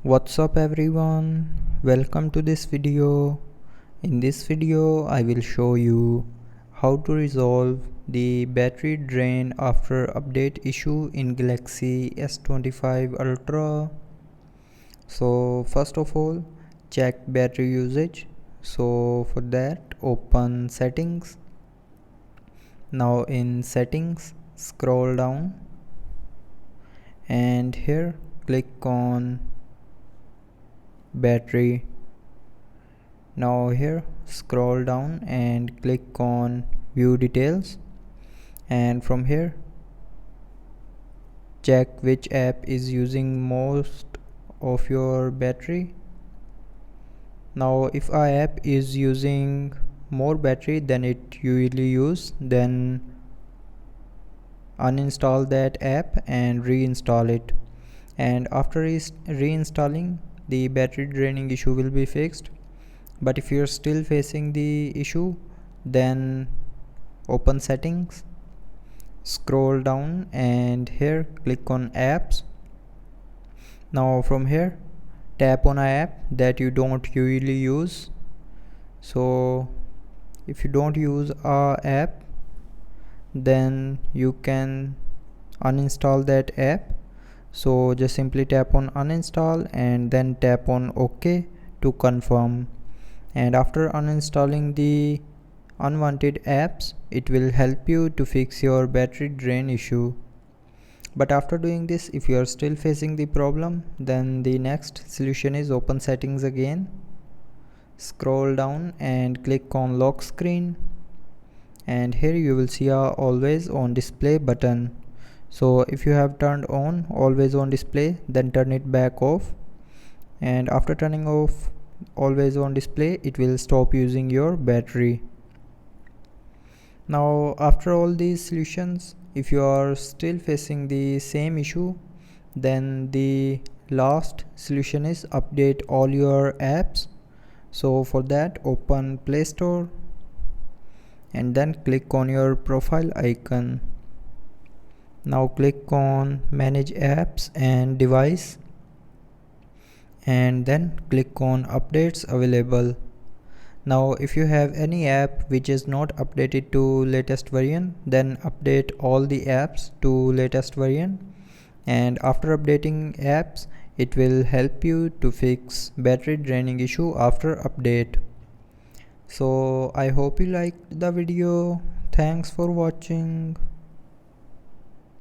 What's up everyone, welcome to this video. In this video I will show you how to resolve the battery drain after update issue in Galaxy S25 Ultra. So first of all, check battery usage. So for that, open settings. Now in settings, scroll down and here click on battery. Now here scroll down and click on view details, and from here check which app is using most of your battery. Now if a app is using more battery than it usually use, then uninstall that app and reinstall it, and after reinstalling, the battery draining issue will be fixed. But if you're still facing the issue, then open settings, scroll down and here click on apps. Now from here tap on an app that you don't usually use. So if you don't use a app, then you can uninstall that app. So just simply tap on uninstall and then tap on OK to confirm. And after uninstalling the unwanted apps, it will help you to fix your battery drain issue. But after doing this, if you are still facing the problem, then the next solution is open settings again, scroll down and click on lock screen, and here you will see a always on display button. So if you have turned on always on display, then turn it back off, and after turning off always on display, it will stop using your battery. Now after all these solutions, if you are still facing the same issue, then the last solution is update all your apps. So for that, open Play Store and then click on your profile icon. Now click on manage apps and device, and then click on updates available. Now if you have any app which is not updated to latest version, then update all the apps to latest version, and after updating apps, it will help you to fix battery draining issue after update. So I hope you liked the video. Thanks for watching.